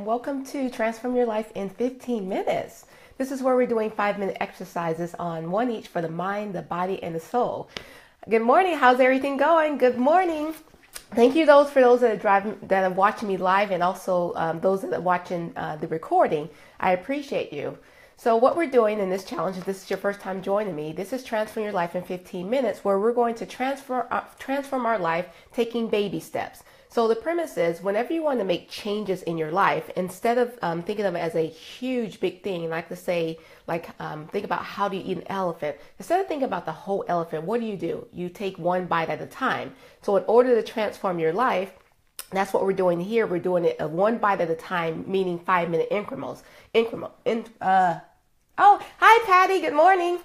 welcome to Transform Your Life in 15 Minutes. This is where we're doing 5-minute exercises on one each for the mind, the body, and the soul. Good morning. How's everything going? Good morning. Thank you for those that are watching me live, and also those that are watching the recording. I appreciate you. So what we're doing in this challenge, if this is your first time joining me, this is Transform Your Life in 15 Minutes, where we're going to transform our life taking baby steps. So the premise is, whenever you want to make changes in your life, instead of thinking of it as a huge, big thing, like to say, think about how do you eat an elephant. Instead of thinking about the whole elephant, what do? You take one bite at a time. So in order to transform your life, that's what we're doing here. We're doing it one bite at a time, meaning 5-minute increments. Oh, hi, Patty. Good morning.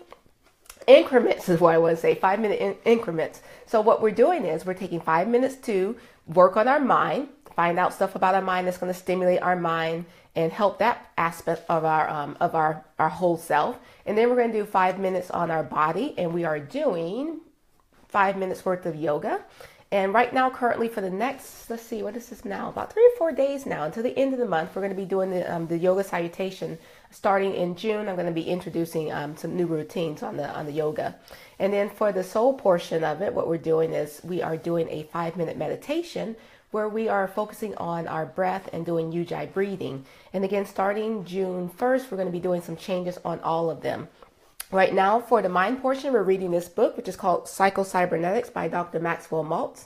Increments is what I want to say, 5-minute increments. So what we're doing is we're taking 5 minutes to work on our mind, find out stuff about our mind that's going to stimulate our mind and help that aspect of our whole self. And then we're going to do 5 minutes on our body, and we are doing 5 minutes worth of yoga. And right now, currently for the next, let's see, what is this now? About 3 or 4 days now until the end of the month, we're going to be doing the yoga salutation. Starting in June, I'm going to be introducing some new routines on the yoga. And then for the soul portion of it, what we're doing is we are doing a 5-minute meditation where we are focusing on our breath and doing Ujjayi breathing. And again, starting June 1st, we're going to be doing some changes on all of them. Right now, for the mind portion, we're reading this book, which is called Psycho-Cybernetics by Dr. Maxwell Maltz.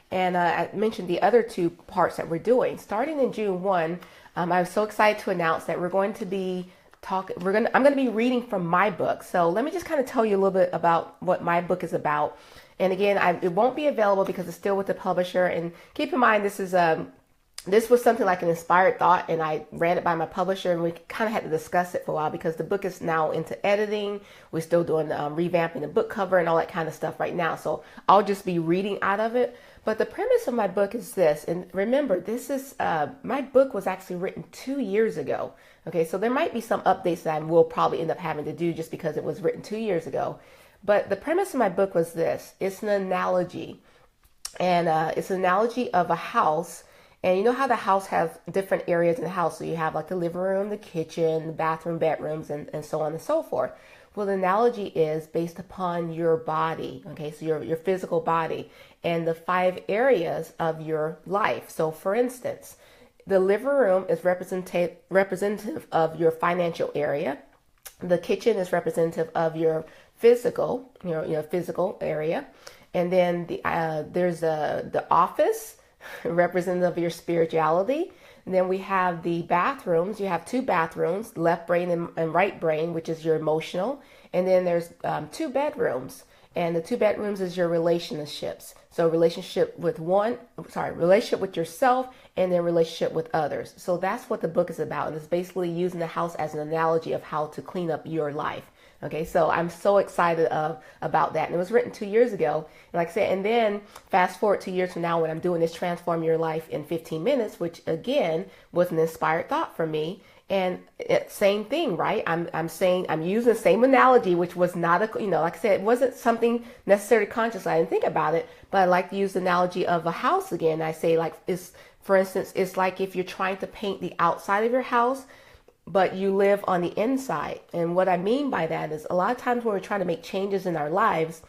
And I mentioned the other two parts that we're doing. Starting in June 1, I was so excited to announce that we're going to be I'm going to be reading from my book. So let me just kind of tell you a little bit about what my book is about. And again, it won't be available because it's still with the publisher. And keep in mind, this was something like an inspired thought, and I ran it by my publisher, and we kind of had to discuss it for a while because the book is now into editing. We're still doing revamping the book cover and all that kind of stuff right now. So I'll just be reading out of it. But the premise of my book is this, and remember, this is my book was actually written 2 years ago. Okay, so there might be some updates that I will probably end up having to do just because it was written 2 years ago. But the premise of my book was this: it's an analogy, and it's an analogy of a house. And you know how the house has different areas in the house. So you have like the living room, the kitchen, the bathroom, bedrooms, and so on and so forth. Well, the analogy is based upon your body. Okay, so your physical body and the 5 areas of your life. So for instance, the living room is representative of your financial area. The kitchen is representative of your physical, physical area. And then there's the office, representative of your spirituality. And then we have the bathrooms. You have 2 bathrooms, left brain and right brain, which is your emotional. And then there's 2 bedrooms. And the 2 bedrooms is your relationships. So relationship with yourself, and then relationship with others. So that's what the book is about. And it's basically using the house as an analogy of how to clean up your life. Okay, so I'm so excited about that. And it was written 2 years ago. And like I said, and then fast forward 2 years from now when I'm doing this Transform Your Life in 15 Minutes, which again was an inspired thought for me. And same thing, right? I'm using the same analogy, which was not like I said, it wasn't something necessarily conscious. I didn't think about it, but I like to use the analogy of a house again. I say, for instance, it's like if you're trying to paint the outside of your house, but you live on the inside. And what I mean by that is a lot of times when we're trying to make changes in our lives,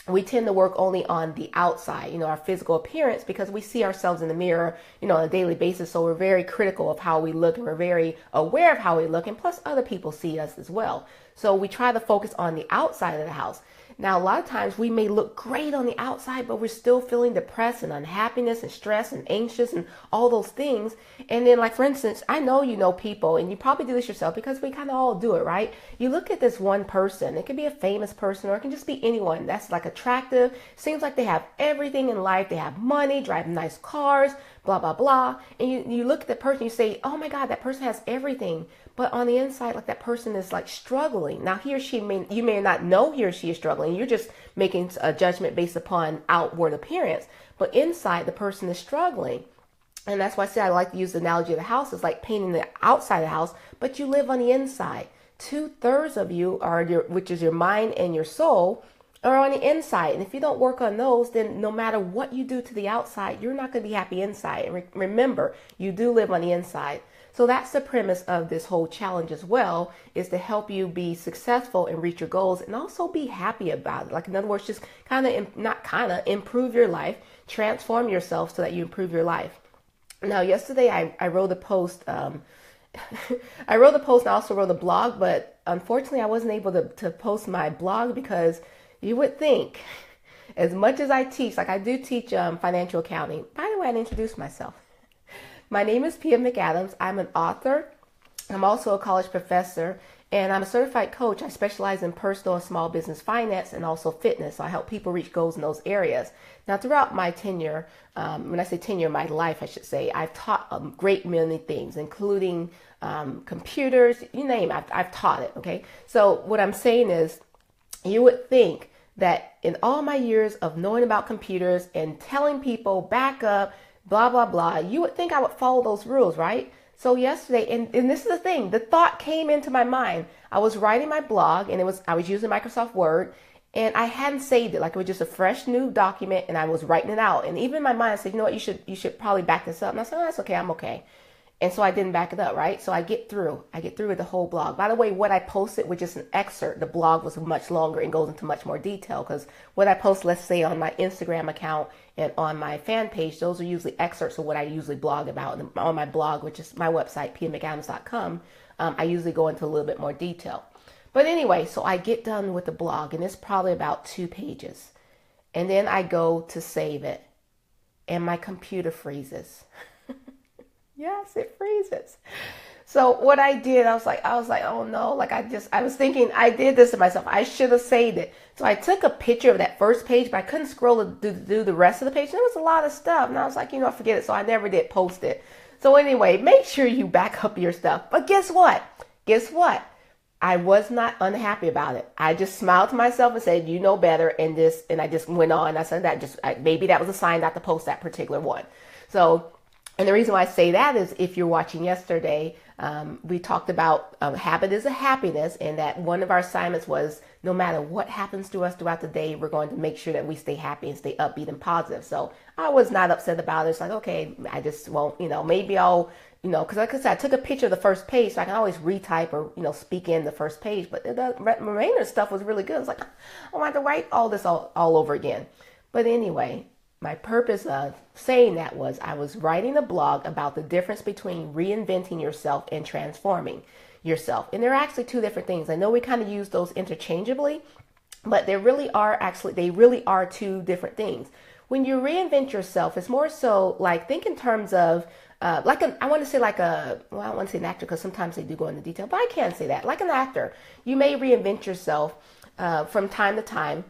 we tend to work only on the outside, our physical appearance, because we see ourselves in the mirror, on a daily basis. So we're very critical of how we look, and we're very aware of how we look. And plus other people see us as well. So we try to focus on the outside of the house. Now, a lot of times we may look great on the outside, but we're still feeling depressed and unhappiness and stress and anxious and all those things. And then, like, for instance, I know people, and you probably do this yourself because we kind of all do it, right? You look at this one person. It could be a famous person, or it can just be anyone that's like attractive. Seems like they have everything in life. They have money, drive nice cars, blah, blah, blah. And you look at the person, you say, oh my God, that person has everything. But on the inside, like, that person is like struggling. Now, you may not know he or she is struggling. You're just making a judgment based upon outward appearance. But inside, the person is struggling. And that's why I say I like to use the analogy of the house. It's like painting the outside of the house, but you live on the inside. 2/3 of you which is your mind and your soul, are on the inside. And if you don't work on those, then no matter what you do to the outside, you're not going to be happy inside. And remember, you do live on the inside. So that's the premise of this whole challenge as well, is to help you be successful and reach your goals and also be happy about it. Like, in other words, just improve your life, transform yourself so that you improve your life. Now, yesterday I wrote a post. I wrote a post and I also wrote a blog, but unfortunately I wasn't able to post my blog because you would think, as much as I teach, like I do teach financial accounting. By the way, I didn't introduce myself. My name is McAdams. I'm an author. I'm also a college professor, and I'm a certified coach. I specialize in personal and small business finance and also fitness. So I help people reach goals in those areas. Now, throughout my tenure, when I say tenure, my life, I should say, I've taught a great many things, including computers, you name it, I've taught it, okay? So what I'm saying is, you would think that in all my years of knowing about computers and telling people back up, blah, blah, blah, you would think I would follow those rules, right? So yesterday, and this is the thing, the thought came into my mind. I was writing my blog and I was using Microsoft Word, and I hadn't saved it. Like, it was just a fresh new document, and I was writing it out. And even in my mind, I said, you know what, you should probably back this up. And I said, oh, that's okay, I'm okay. And so I didn't back it up, right? So I get through with the whole blog. By the way, what I posted was just an excerpt. The blog was much longer and goes into much more detail, because what I post, let's say, on my Instagram account and on my fan page, those are usually excerpts of what I usually blog about. And on my blog, which is my website, pmcadams.com, I usually go into a little bit more detail. But anyway, so I get done with the blog, and it's probably about 2 pages. And then I go to save it, and my computer freezes. Yes, it freezes. So what I did, I was like, oh no, like I was thinking, I did this to myself. I should have saved it. So I took a picture of that first page, but I couldn't scroll to do the rest of the page. There was a lot of stuff. And I was like, forget it. So I never did post it. So anyway, make sure you back up your stuff. But guess what? I was not unhappy about it. I just smiled to myself and said, you know better. And I just went on. I said maybe that was a sign not to post that particular one. So, and the reason why I say that is, if you're watching yesterday, we talked about habit is a happiness, and that one of our assignments was, no matter what happens to us throughout the day, we're going to make sure that we stay happy and stay upbeat and positive. So I was not upset about it. It's like, okay, I just won't, maybe I'll, because like I said, I took a picture of the first page, so I can always retype or, speak in the first page. But the remainder stuff was really good. It's like, I don't have to write all this all over again. But anyway, my purpose of saying that was, I was writing a blog about the difference between reinventing yourself and transforming yourself. And they're actually 2 different things. I know we kind of use those interchangeably, but they really are 2 different things. When you reinvent yourself, it's more so like, think in terms of I don't want to say an actor, because sometimes they do go into detail, but I can't say that. Like an actor, you may reinvent yourself from time to time.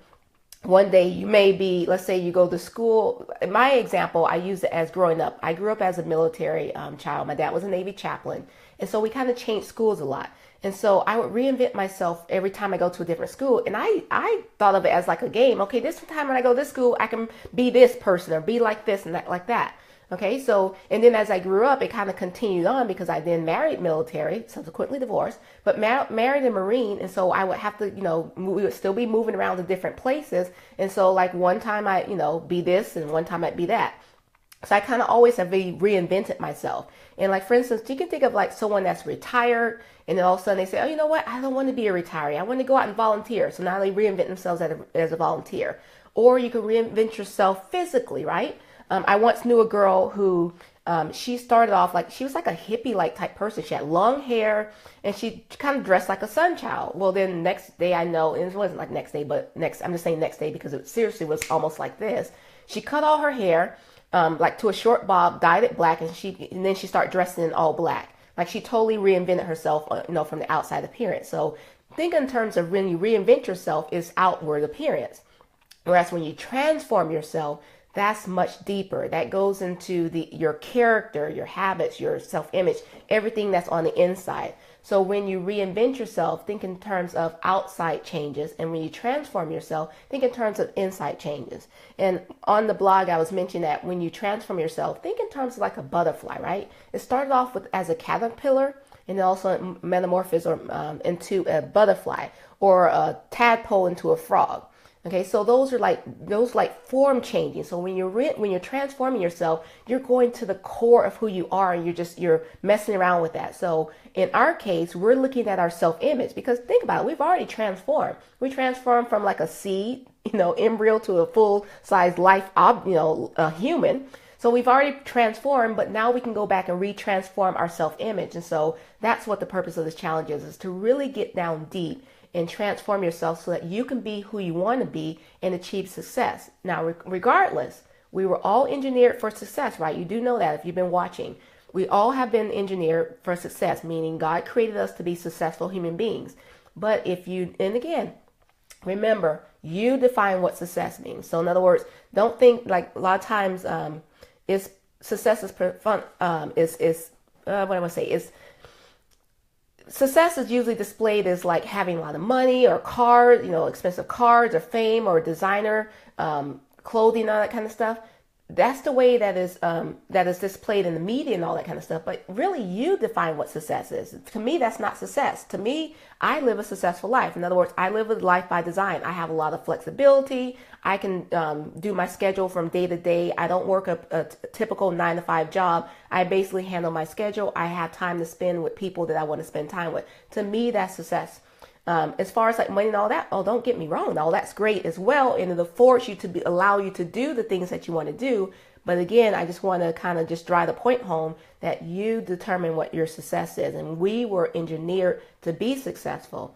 One day you may be, let's say you go to school. In my example, I use it as growing up. I grew up as a military child. My dad was a Navy chaplain. And so we kind of changed schools a lot. And so I would reinvent myself every time I go to a different school. And I thought of it as like a game. Okay, this time when I go to this school, I can be this person or be like this and that, like that. Okay, so, and then as I grew up, it kind of continued on, because I then married military, subsequently divorced, but married a Marine. And so I would have to, we would still be moving around to different places. And so like one time I, be this, and one time I'd be that. So I kind of always have reinvented myself. And like, for instance, you can think of like someone that's retired, and then all of a sudden they say, oh, you know what? I don't want to be a retiree. I want to go out and volunteer. So now they reinvent themselves as a volunteer. Or you can reinvent yourself physically, right? I once knew a girl who, she started off like, she was like a hippie-like type person. She had long hair, and she kind of dressed like a sun child. Well, then next day I know, and it wasn't like next day, but I'm just saying next day, because it seriously was almost like this. She cut all her hair, like to a short bob, dyed it black, and then she started dressing in all black. Like, she totally reinvented herself, from the outside appearance. So think in terms of, when you reinvent yourself, is outward appearance. Whereas when you transform yourself, that's much deeper. That goes into your character, your habits, your self-image, everything that's on the inside. So when you reinvent yourself, think in terms of outside changes. And when you transform yourself, think in terms of inside changes. And on the blog, I was mentioning that when you transform yourself, think in terms of like a butterfly, right? It started off as a caterpillar, and then also metamorphosed into a butterfly, or a tadpole into a frog. Okay, so those are like form changing. So when you're transforming yourself, you're going to the core of who you are, and you're messing around with that. So in our case, we're looking at our self-image, because think about it, we've already transformed. We transformed from like a seed, embryo, to a full-size life, a human. So we've already transformed, but now we can go back and retransform our self-image. And so that's what the purpose of this challenge is to really get down deep and transform yourself so that you can be who you want to be and achieve success. Now, regardless, we were all engineered for success, right? You do know that if you've been watching. We all have been engineered for success, meaning God created us to be successful human beings. But and again, remember, you define what success means. So in other words, don't think like a lot of times success is usually displayed as like having a lot of money or cars, expensive cars or fame or designer clothing, all that kind of stuff. That's the way that is displayed in the media and all that kind of stuff. But really, you define what success is. To me, that's not success. To me, I live a successful life. In other words, I live a life by design. I have a lot of flexibility. I can do my schedule from day to day. I don't work a typical 9-to-5 job. I basically handle my schedule. I have time to spend with people that I want to spend time with. To me, that's success. As far as like money and all that, don't get me wrong, all that's great as well, and it affords you to allow you to do the things that you want to do. But again, I just want to kind of just drive the point home that you determine what your success is, and we were engineered to be successful.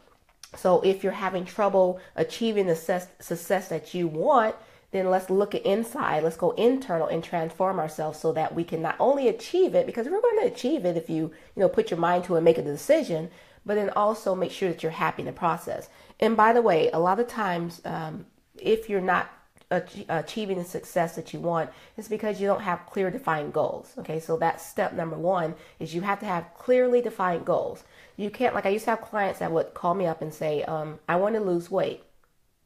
So if you're having trouble achieving the success that you want, then let's look at inside. Let's go internal and transform ourselves so that we can not only achieve it, because we're going to achieve it if you put your mind to it and make a decision, but then also make sure that you're happy in the process. And by the way, a lot of times, if you're not achieving the success that you want, it's because you don't have clear defined goals. Okay, so that's step number one, is you have to have clearly defined goals. You can't, like I used to have clients that would call me up and say, I want to lose weight.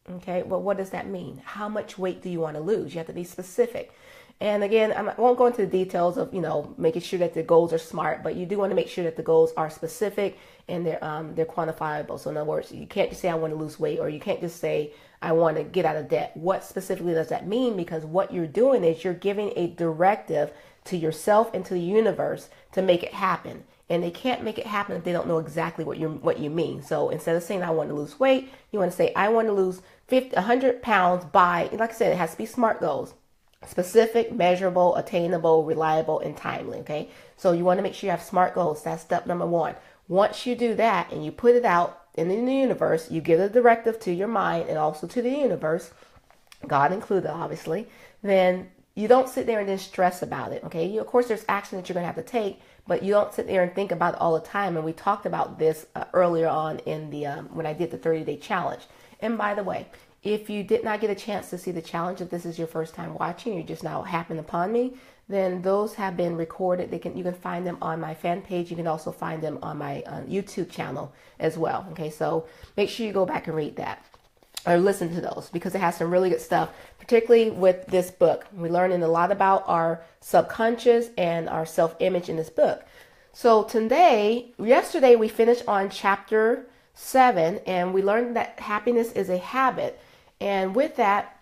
Okay, well, what does that mean? How much weight do you want to lose? You have to be specific. And again, I won't go into the details of, making sure that the goals are smart, but you do want to make sure that the goals are specific and they're quantifiable. So in other words, you can't just say, I want to lose weight, or you can't just say, I want to get out of debt. What specifically does that mean? Because what you're doing is you're giving a directive to yourself and to the universe to make it happen. And they can't make it happen if they don't know exactly what you mean. So instead of saying, I want to lose weight, you want to say, I want to lose 100 pounds by, like I said, it has to be SMART goals. Specific, measurable, attainable, reliable, and timely. Okay, so you want to make sure you have SMART goals. That's step number one. Once you do that and you put it out in the universe, you give a directive to your mind and also to the universe, God included, obviously, then you don't sit there and then stress about it. Okay, of course, there's action that you're going to have to take, but you don't sit there and think about it all the time. And we talked about this earlier on in the when I did the 30-day challenge. And by the way, if you did not get a chance to see the challenge, if this is your first time watching, you just now happened upon me, then those have been recorded. You can find them on my fan page. You can also find them on my YouTube channel as well. Okay, so make sure you go back and read that or listen to those, because it has some really good stuff, particularly with this book. We're learning a lot about our subconscious and our self-image in this book. So yesterday we finished on chapter 7, and we learned that happiness is a habit. And with that,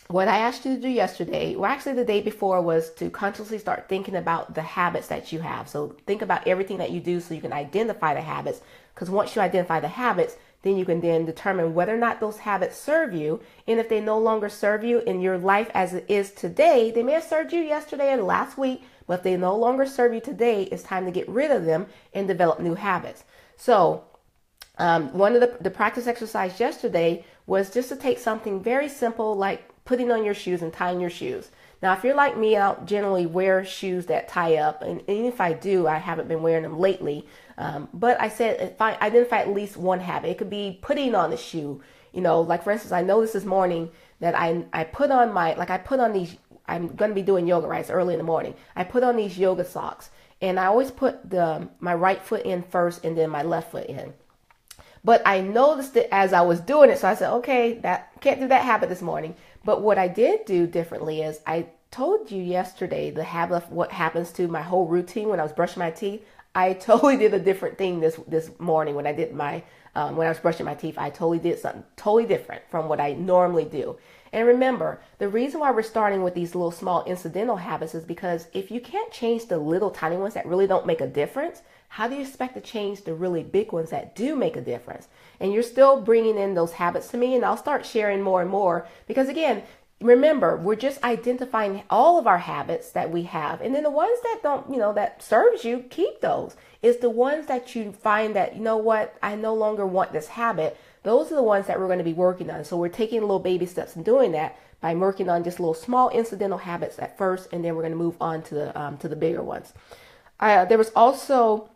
what I asked you to do yesterday, well, actually the day before, was to consciously start thinking about the habits that you have. So think about everything that you do so you can identify the habits. Because once you identify the habits, then you can then determine whether or not those habits serve you. And if they no longer serve you in your life as it is today, they may have served you yesterday or last week, but if they no longer serve you today, it's time to get rid of them and develop new habits. So one of the practice exercise yesterday was just to take something very simple, like putting on your shoes and tying your shoes. Now, if you're like me, I don't generally wear shoes that tie up. And even if I do, I haven't been wearing them lately. But I said, if I identify at least one habit, it could be putting on the shoe. Like for instance, I noticed this morning that I put on these, I'm going to be doing yoga, right? It's early in the morning. I put on these yoga socks, and I always put my right foot in first and then my left foot in. But I noticed it as I was doing it. So I said, okay, can't do that habit this morning. But what I did do differently is I told you yesterday the habit of what happens to my whole routine when I was brushing my teeth. I totally did a different thing this morning when I did my when I was brushing my teeth. I totally did something totally different from what I normally do. And remember, the reason why we're starting with these little small incidental habits is because if you can't change the little tiny ones that really don't make a difference, how do you expect to change the really big ones that do make a difference? And you're still bringing in those habits to me, and I'll start sharing more and more because, again, remember, we're just identifying all of our habits that we have. And then the ones that don't, that serves you, keep those. It's the ones that you find that, what, I no longer want this habit. Those are the ones that we're going to be working on. So we're taking little baby steps in doing that by working on just little small incidental habits at first, and then we're going to move on to the bigger ones. There was also,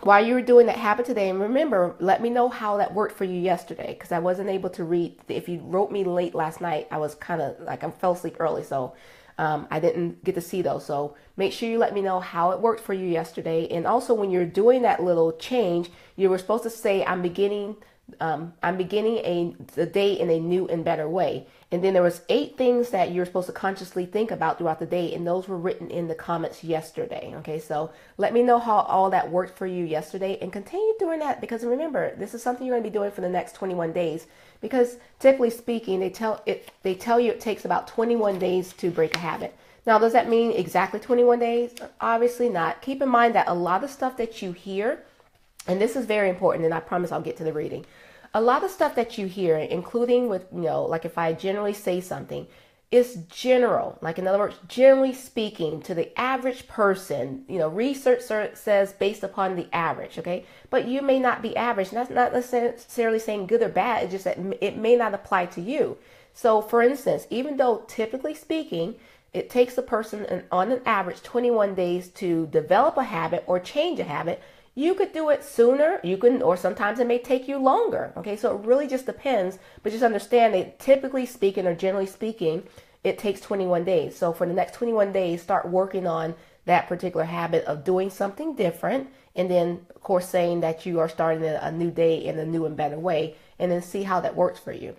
while you were doing that habit today, and remember, let me know how that worked for you yesterday, because I wasn't able to read. If you wrote me late last night, I was kind of like, I fell asleep early, so I didn't get to see those. So make sure you let me know how it worked for you yesterday. And also, when you're doing that little change, you were supposed to say, I'm beginning the day in a new and better way. And then there was 8 things that you're supposed to consciously think about throughout the day, and those were written in the comments yesterday. Okay, so let me know how all that worked for you yesterday, and continue doing that, because remember, this is something you're going to be doing for the next 21 days. Because typically speaking, they tell you it takes about 21 days to break a habit. Now, does that mean exactly 21 days? Obviously not. Keep in mind that a lot of stuff that you hear, and this is very important, and I promise I'll get to the reading. A lot of stuff that you hear, including with, like if I generally say something, is general. Like, in other words, generally speaking, to the average person, research says based upon the average, okay? But you may not be average. And that's not necessarily saying good or bad. It's just that it may not apply to you. So, for instance, even though typically speaking, it takes a person on an average 21 days to develop a habit or change a habit, you could do it sooner, or sometimes it may take you longer. Okay, so it really just depends, but just understand that typically speaking, or generally speaking, it takes 21 days. So for the next 21 days, start working on that particular habit of doing something different, and then of course saying that you are starting a new day in a new and better way, and then see how that works for you.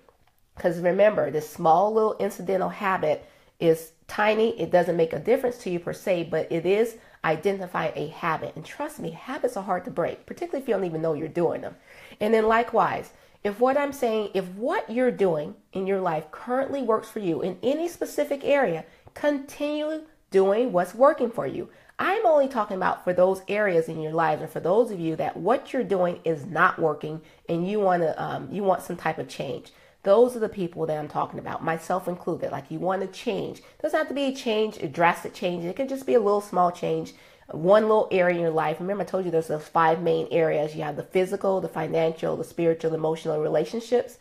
Because remember, this small little incidental habit is tiny. It doesn't make a difference to you per se, but it is identify a habit. And trust me, habits are hard to break, particularly if you don't even know you're doing them. And then likewise, if what you're doing in your life currently works for you in any specific area, continue doing what's working for you. I'm only talking about for those areas in your lives, or for those of you that what you're doing is not working and you want some type of change. Those are the people that I'm talking about, myself included. Like, you want to change. It doesn't have to be a drastic change. It could just be a little small change, one little area in your life. Remember, I told you there's those 5 main areas. You have the physical, the financial, the spiritual, the emotional, relationships.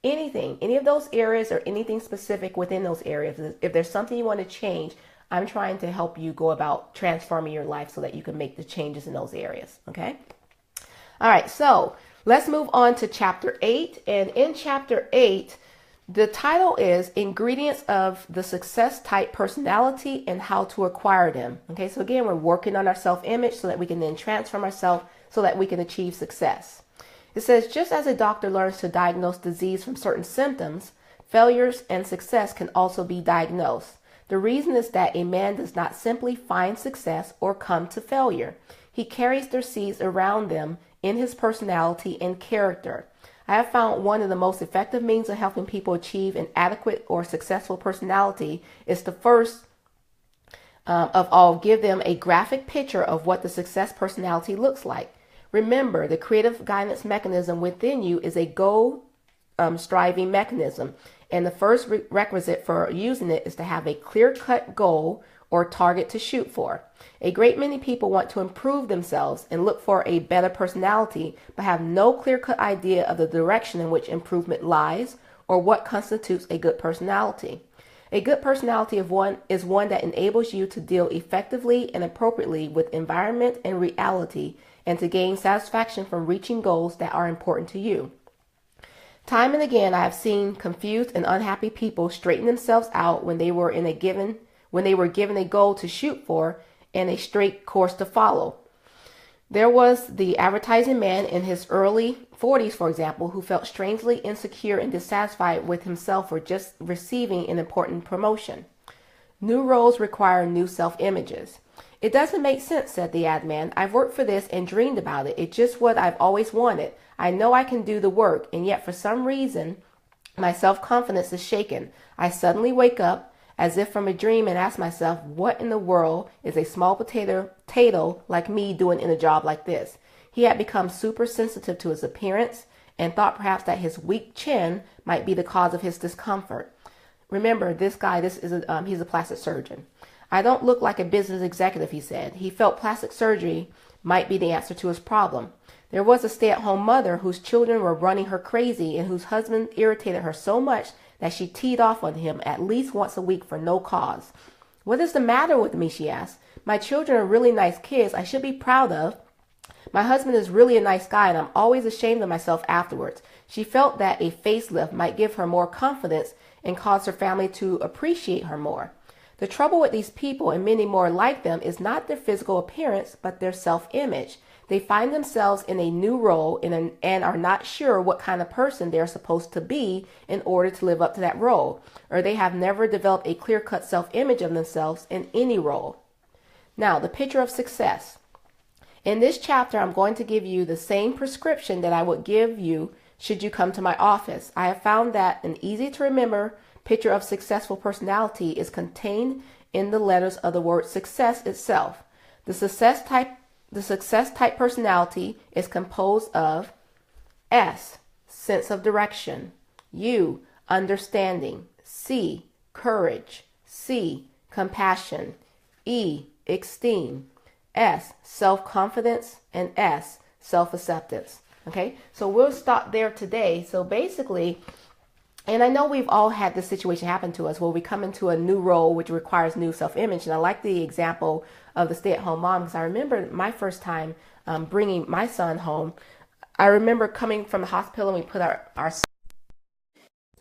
Any of those areas, or anything specific within those areas. If there's something you want to change, I'm trying to help you go about transforming your life so that you can make the changes in those areas. Okay? All right, so let's move on to chapter 8. And in chapter 8, the title is Ingredients of the Success Type Personality and How to Acquire Them. Okay, so again, we're working on our self-image so that we can then transform ourselves so that we can achieve success. It says, just as a doctor learns to diagnose disease from certain symptoms, failures and success can also be diagnosed. The reason is that a man does not simply find success or come to failure. He carries their seeds around them in his personality and character. I have found one of the most effective means of helping people achieve an adequate or successful personality is to first of all give them a graphic picture of what the success personality looks like. Remember, the creative guidance mechanism within you is a goal striving mechanism, and the first requisite for using it is to have a clear-cut goal or target to shoot for. A great many people want to improve themselves and look for a better personality, but have no clear-cut idea of the direction in which improvement lies or what constitutes a good personality. A good personality is one that enables you to deal effectively and appropriately with environment and reality, and to gain satisfaction from reaching goals that are important to you. Time and again, I have seen confused and unhappy people straighten themselves out when they were given a goal to shoot for and a straight course to follow. There was the advertising man in his early 40s, for example, who felt strangely insecure and dissatisfied with himself for just receiving an important promotion. New roles require new self-images. It doesn't make sense, said the ad man. I've worked for this and dreamed about it. It's just what I've always wanted. I know I can do the work, and yet for some reason, my self-confidence is shaken. I suddenly wake up as if from a dream and ask myself, what in the world is a small potato like me doing in a job like this? He had become super sensitive to his appearance and thought perhaps that his weak chin might be the cause of his discomfort. Remember, this guy, he's a plastic surgeon. I don't look like a business executive, he said. He felt plastic surgery might be the answer to his problem. There was a stay-at-home mother whose children were running her crazy and whose husband irritated her so much that she teed off on him at least once a week for no cause. What is the matter with me, she asked. My children are really nice kids I should be proud of. My husband is really a nice guy and I'm always ashamed of myself afterwards. She felt that a facelift might give her more confidence and cause her family to appreciate her more. The trouble with these people and many more like them is not their physical appearance, but their self-image. They find themselves in a new role and are not sure what kind of person they're supposed to be in order to live up to that role, or they have never developed a clear-cut self-image of themselves in any role. Now, the picture of success. In this chapter, I'm going to give you the same prescription that I would give you should you come to my office. I have found that an easy-to-remember picture of successful personality is contained in the letters of the word success itself. The success type personality is composed of S, sense of direction, U, understanding, C, courage, C, compassion, E, esteem, S, self-confidence, and S, self-acceptance. Okay, so we'll stop there today. So basically, and I know we've all had this situation happen to us where we come into a new role which requires new self-image. And I like the example of the stay-at-home mom because I remember my first time bringing my son home. I remember coming from the hospital and we put our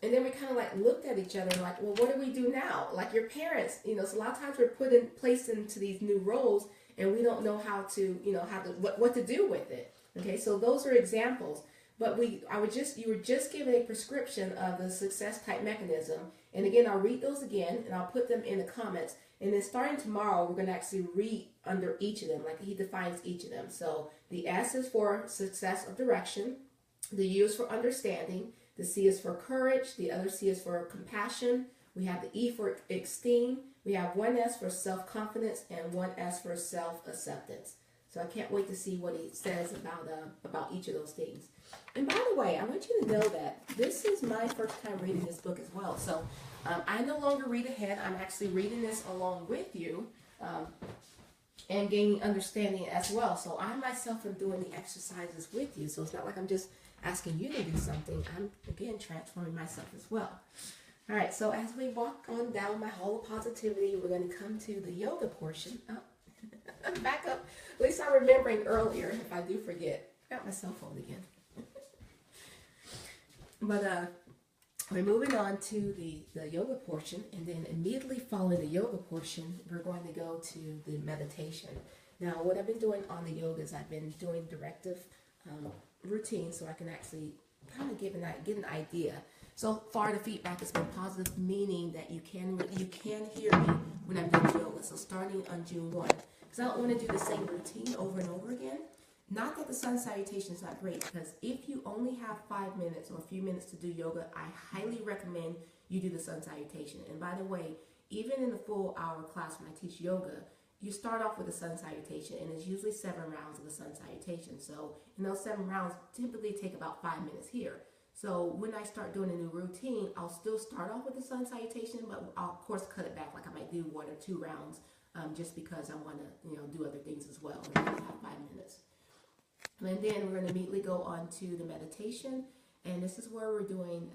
and then we kind of like looked at each other and like, well, what do we do now? Like your parents, so a lot of times we're placed into these new roles and we don't know how to, what to do with it. Okay, so those are examples. But you were just given a prescription of the success type mechanism. And again, I'll read those again and I'll put them in the comments. And then starting tomorrow, we're going to actually read under each of them, like he defines each of them. So the S is for success of direction. The U is for understanding. The C is for courage. The other C is for compassion. We have the E for esteem. We have one S for self-confidence and one S for self-acceptance. So I can't wait to see what he says about each of those things. And by the way, I want you to know that this is my first time reading this book as well. So I no longer read ahead. I'm actually reading this along with you and gaining understanding as well. So I myself am doing the exercises with you. So it's not like I'm just asking you to do something. I'm, again, transforming myself as well. All right, so as we walk on down my hall of positivity, we're going to come to the yoga portion. Back up. At least I'm remembering earlier. If I do forget, I got my cell phone again. But we're moving on to the yoga portion, and then immediately following the yoga portion, we're going to go to the meditation. Now, what I've been doing on the yoga is I've been doing directive routine, so I can actually kind of get an idea. So far, the feedback has been positive, meaning that you can hear me when I'm doing yoga. So starting on June 1. Because I don't want to do the same routine over and over again. Not that the sun salutation is not great, because if you only have 5 minutes or a few minutes to do yoga, I highly recommend you do the sun salutation. And by the way, even in the full hour class when I teach yoga, you start off with the sun salutation, and it's usually 7 rounds of the sun salutation. So in those 7 rounds, typically take about 5 minutes here. So when I start doing a new routine, I'll still start off with the sun salutation, but I'll of course cut it back. Like I might do 1 or 2 rounds. Just because I want to, do other things as well. And I have 5 minutes. And then we're going to immediately go on to the meditation. And this is where we're doing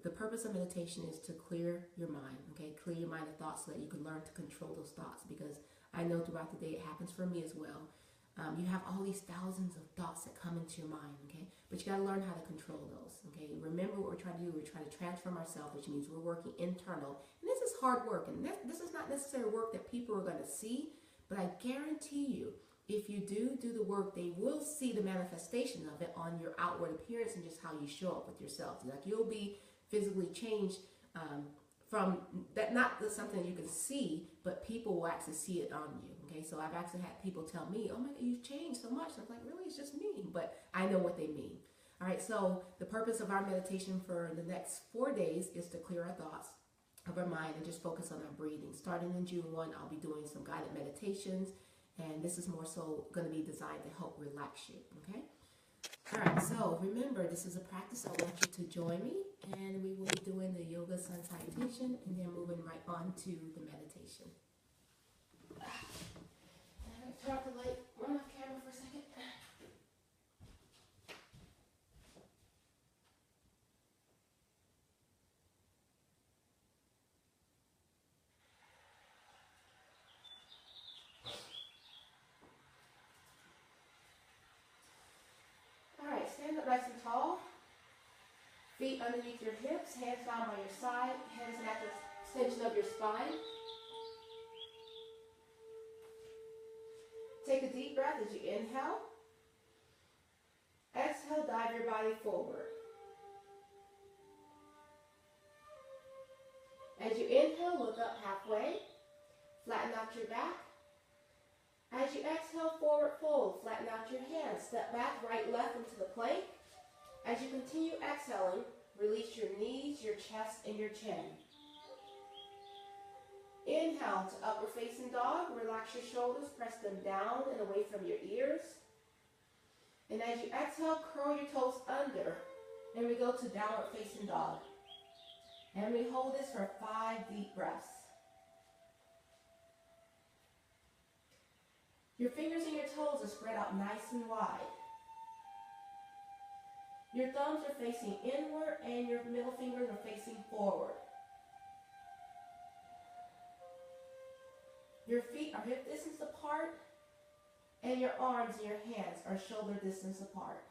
the purpose of meditation is to clear your mind, okay? Clear your mind of thoughts so that you can learn to control those thoughts, because I know throughout the day it happens for me as well. You have all these thousands of thoughts that come into your mind, okay? But you got to learn how to control those, okay? Remember what we're trying to do. We're trying to transform ourselves, which means we're working internal. And this is hard work, and this is not necessarily work that people are going to see, but I guarantee you, if you do the work, they will see the manifestation of it on your outward appearance and just how you show up with yourself. Like you'll be physically changed from that, not something you can see, but people will actually see it on you. Okay, so I've actually had people tell me, oh my God, you've changed so much. And I'm like, really, it's just me. But I know what they mean. All right, so the purpose of our meditation for the next 4 days is to clear our thoughts of our mind and just focus on our breathing. Starting in June 1, I'll be doing some guided meditations, and this is more so going to be designed to help relax you, okay? All right, so remember, this is a practice. I want you to join me, and we will be doing the yoga sun salutation and then moving right on to the meditation. I'm going to turn off the light, run off camera for a second. Stand up nice and tall. Feet underneath your hips, hands down by your side, hands at the extension of your spine. Take a deep breath as you inhale. Exhale, dive your body forward. As you inhale, look up halfway. Flatten out your back. As you exhale, forward fold, flatten out your hands, step back, right, left into the plank. As you continue exhaling, release your knees, your chest, and your chin. Inhale to upward facing dog, relax your shoulders, press them down and away from your ears. And as you exhale, curl your toes under, and we go to downward facing dog. And we hold this for 5 deep breaths. Your fingers and your toes are spread out nice and wide. Your thumbs are facing inward and your middle fingers are facing forward. Your feet are hip distance apart and your arms and your hands are shoulder distance apart.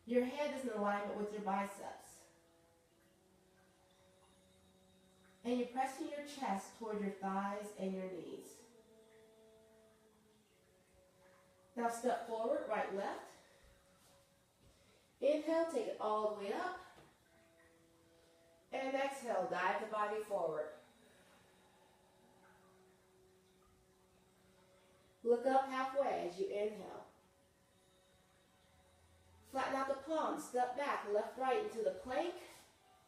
Your head is in alignment with your biceps. And you're pressing your chest toward your thighs and your knees. Now step forward, right, left. Inhale, take it all the way up. And exhale, dive the body forward. Look up halfway as you inhale. Flatten out the palms, step back, left, right into the plank.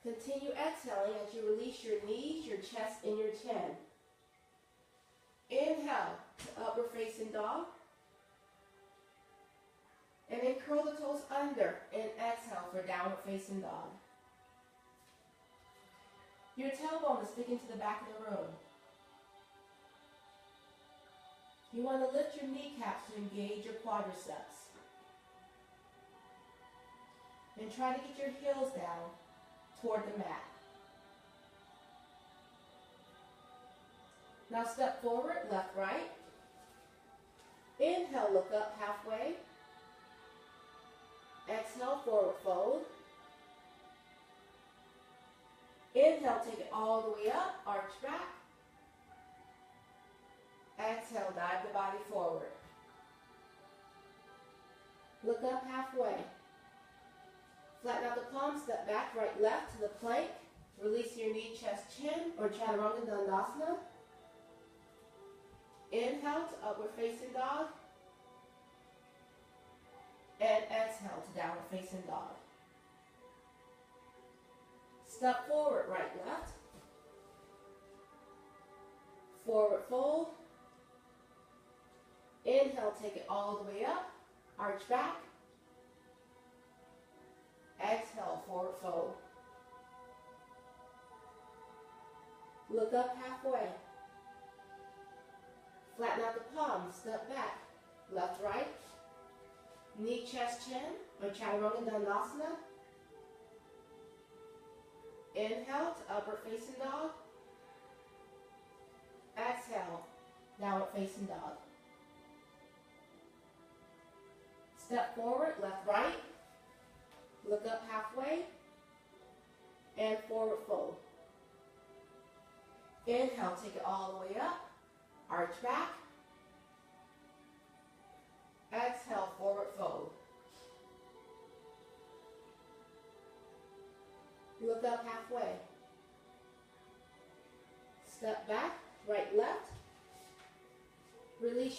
Continue exhaling as you release your knees, your chest, and your chin. Inhale to upward facing dog. And then curl the toes under and exhale for downward facing dog. Your tailbone is sticking to the back of the room. You want to lift your kneecaps to engage your quadriceps. And try to get your heels down toward the mat. Now step forward, left, right. Inhale, look up halfway. Exhale, forward fold. Inhale, take it all the way up, arch back. Exhale, dive the body forward. Look up halfway. Flatten out the palms, step back, right, left to the plank. Release your knee, chest, chin, or chaturanga dandasana. Inhale to upward facing dog. And exhale to downward facing dog. Step forward, right, left. Forward fold. Inhale, take it all the way up. Arch back. Exhale, forward fold. Look up halfway. Flatten out the palms, step back. Left, right. Knee, chest, chin, or chaturanga dandasana. Inhale to upward facing dog. Exhale, downward facing dog. Step forward, left, right. Look up halfway. And forward fold. Inhale, take it all the way up. Arch back. Exhale, forward fold. Look up halfway. Step back, right, left.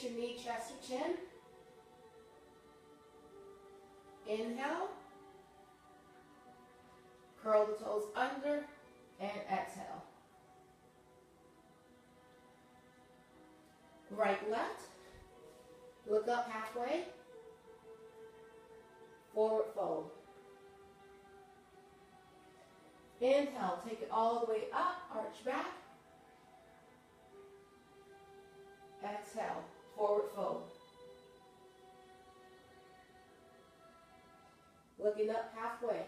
your knee, chest, or chin. Inhale. Curl the toes under and exhale. Right, left. Look up halfway. Forward fold. Inhale, take it all the way up, arch back. Exhale, forward fold. Looking up halfway.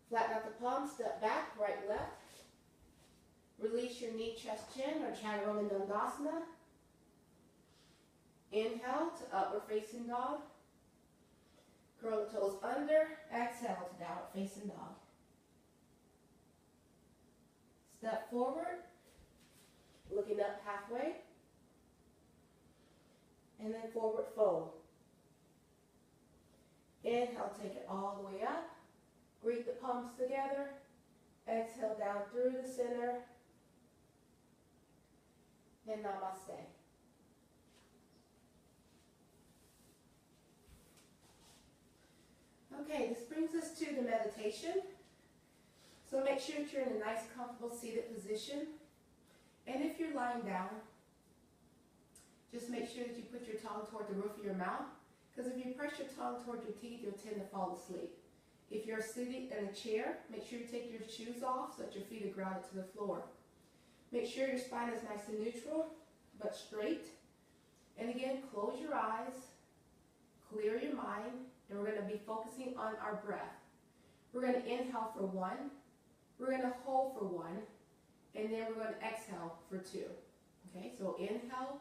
Flatten out the palms, step back, right, left. Release your knee, chest, chin, or Chaturanga Dandasana. Inhale to upward facing dog. Curl the toes under, exhale to downward facing dog. Step forward, looking up halfway, and then forward fold. Inhale, take it all the way up, greet the palms together, exhale down through the center, and namaste. Okay, this brings us to the meditation. So make sure that you're in a nice, comfortable, seated position. And if you're lying down, just make sure that you put your tongue toward the roof of your mouth, because if you press your tongue toward your teeth, you'll tend to fall asleep. If you're sitting in a chair, make sure you take your shoes off so that your feet are grounded to the floor. Make sure your spine is nice and neutral, but straight. And again, close your eyes, clear your mind, and we're going to be focusing on our breath. We're going to inhale for 1, we're going to hold for 1, and then we're going to exhale for 2. Okay, so inhale,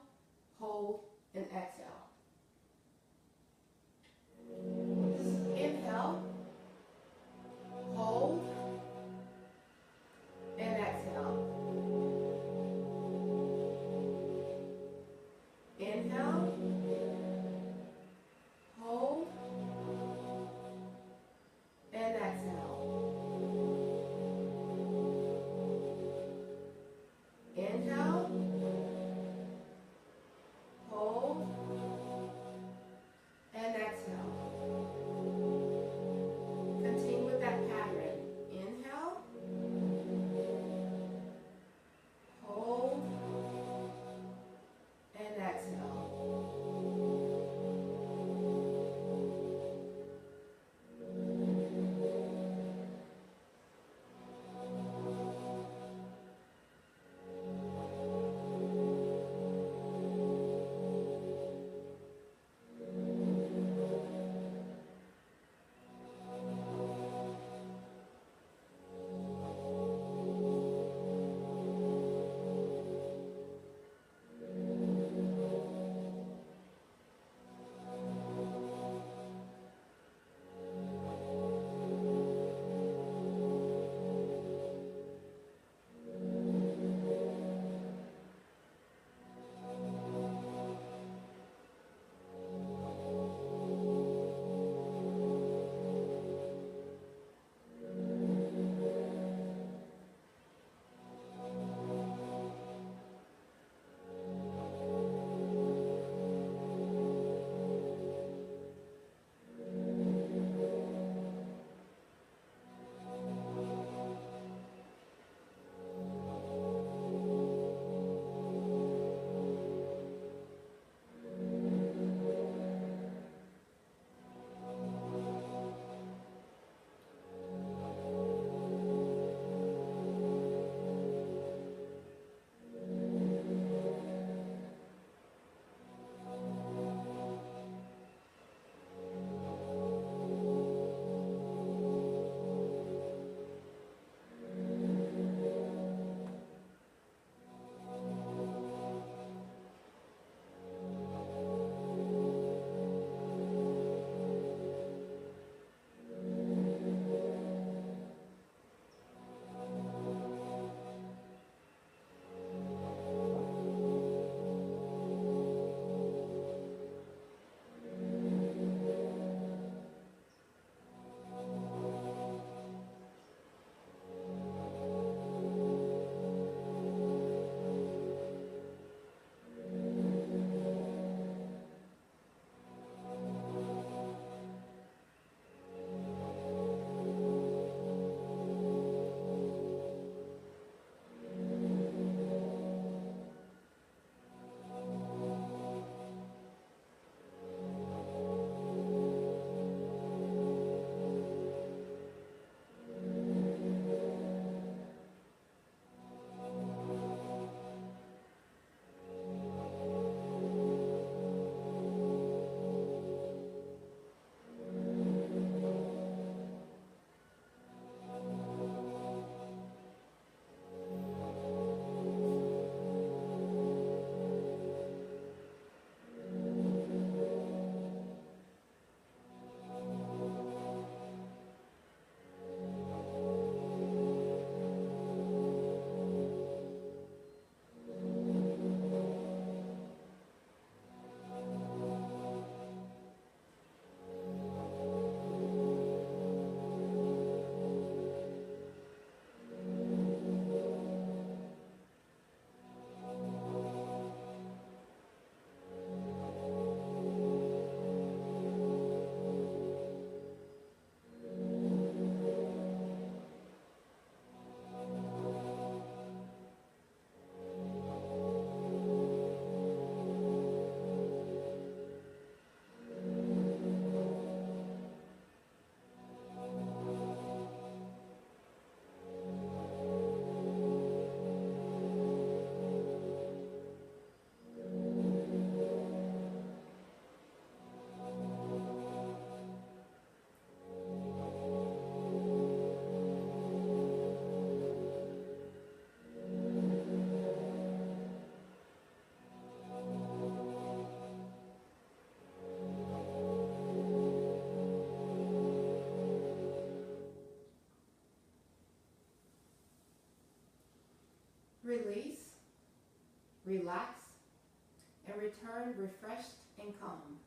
hold, and exhale. Inhale, hold, and exhale. Inhale, hold, and exhale. Inhale, hold, and return refreshed and calm.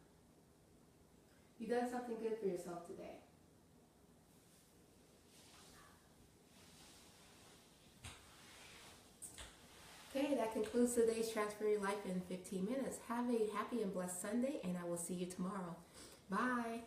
You've done something good for yourself today. Okay, that concludes today's Transfer Your Life in 15 minutes. Have a happy and blessed Sunday, and I will see you tomorrow. Bye.